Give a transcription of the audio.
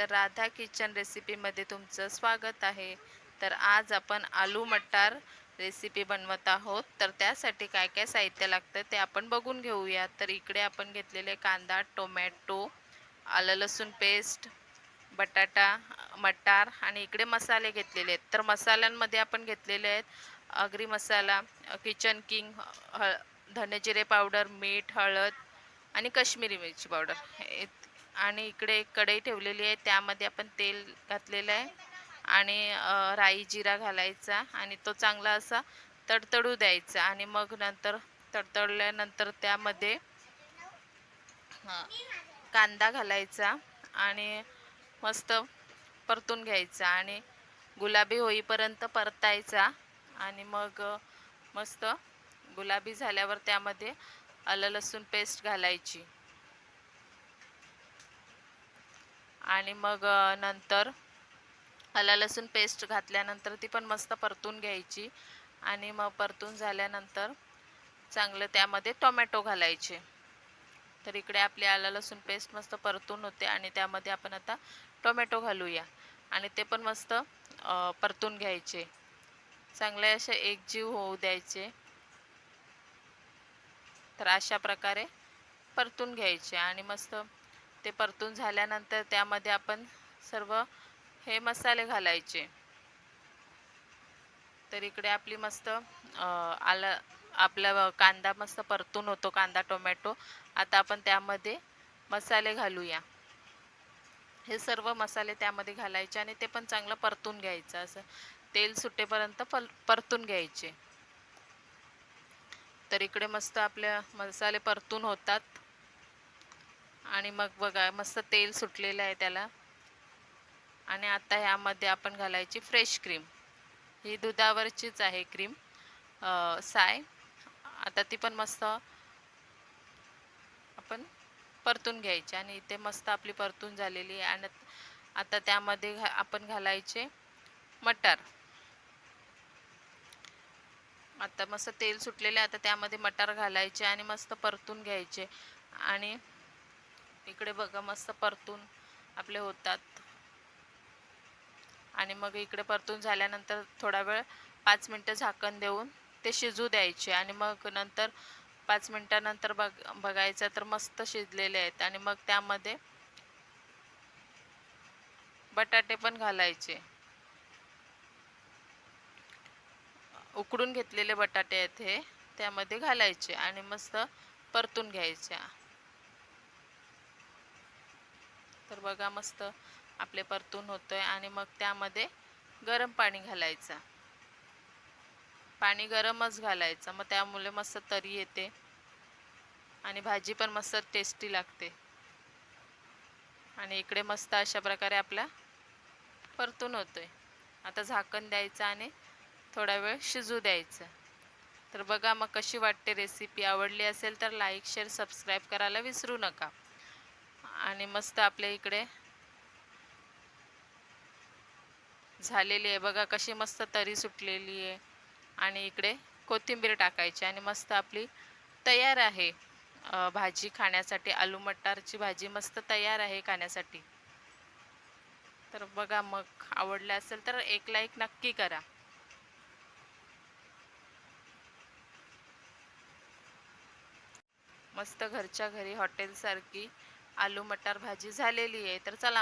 तर राधा किचन रेसिपीमध्ये तुमचं स्वागत आहे. तर आज आपण आलू मटार रेसिपी बनवत आहोत. तर त्यासाठी काय काय साहित्य लागतं ते आपण बघून घेऊया. तर इकडे आपण घेतलेले कांदा, टोमॅटो, आलं लसूण पेस्ट, बटाटा, मटार आणि इकडे मसाले घेतलेले आहेत. तर मसाल्यांमध्ये आपण घेतलेले आहेत आगरी मसाला, किचन किंग, धने जिरे पावडर, मीठ, हळद आणि काश्मीरी मिरची पावडर आणि इकडे एक कढई ठेवलेली आहे, त्यामध्ये आपण तेल घातलेलं आहे आणि राई जिरा घालायचा आणि तो चांगला असा तडतडू द्यायचा आणि मग नंतर तडतडल्यानंतर त्यामध्ये कांदा घालायचा आणि मस्त परतून घ्यायचा आणि गुलाबी होईपर्यंत परतायचा आणि मग मस्त गुलाबी झाल्यावर त्यामध्ये आलं लसूण पेस्ट घालायची आणि मग नंतर आलं लसूण पेस्ट घातल्यानंतर ती पण मस्त परतून घ्यायची आणि मग परतून झाल्यानंतर चांगलं त्यामध्ये टोमॅटो घालायचे. तर इकडे आपली आलं लसूण पेस्ट मस्त परतून होते आणि त्यामध्ये आपण आता टोमॅटो घालूया आणि ते पण मस्त परतून घ्यायचे, चांगले असे एकजीव होऊ द्यायचे. तर अशा प्रकारे परतून घ्यायचे आणि मस्त ते परतून झाल्यानंतर त्यामध्ये आपण सर्व हे मसाले घालायचे. तर इकडे आपली मस्त आलं आपला कांदा मस्त परतून होतो, कांदा टोमॅटो. आता आपण त्यामध्ये मसाले घालूया. हे सर्व मसाले त्यामध्ये घालायचे आणि ते पण चांगलं परतून घ्यायचं, असं तेल सुटेपर्यंत परतून घ्यायचे. तर इकडे मस्त आपले मसाले परतून होतात आणि मग बघा मस्त तेल सुटलेलं आहे त्याला. आणि आता ह्यामध्ये आपण घालायची फ्रेश क्रीम. ही दुधावरचीच आहे क्रीम, साय. आता ती पण मस्त आपण परतून घ्यायची आणि इथे मस्त आपली परतून झालेली आहे. आणि आता त्यामध्ये आपण घालायचे मटार. आता मस्त तेल सुटलेले, आता त्यामध्ये मटार घालायचे आणि मस्त परतून घ्यायचे. आणि इकडे बघा मस्त परतून आपले होतात आणि मग इकडे परतून झाल्यानंतर थोडा वेळ 5 मिनटं झाकण देऊन ते शिजू द्यायचे आणि मग नंतर 5 मिनटानंतर बघायचं तर मस्त शिजलेले आहेत. आणि मग त्यामध्ये बटाटे पण घालायचे, उकडून घेतलेले बटाटे आहेत हे, त्यामध्ये घालायचे आणि मस्त परतून घ्यायचे. तर बघा मस्त आपले परतून होतोय आणि मग त्यामध्ये गरम पाणी घालायचं. पाणी गरमच घालायचं, मग त्यामुळे मस्त तरी येते आणि भाजी पण मस्त टेस्टी लागते. आणि इकडे मस्त अशा प्रकारे आपला परतून होतोय. आता झाकण द्यायचं आणि थोडा वेळ शिजू द्यायचं. तर बघा मग कशी वाटते रेसिपी. आवडली असेल तर लाईक शेअर सबस्क्राईब करायला विसरू नका. आणि मस्त आपल्या इकडे झालेली आहे बघा, कशी मस्त तरी सुटलेली आहे. आणि इकडे कोथिंबीर टाकायची आणि मस्त आपली तयार आहे भाजी खाण्यासाठी. आलू मटारची भाजी मस्त तयार आहे खाण्यासाठी. तर बघा मग आवडलं असेल तर एक लाईक नक्की करा. मस्त घरच्या घरी हॉटेलसारखी आलू मटार भाजी झालेली आहे. तर चला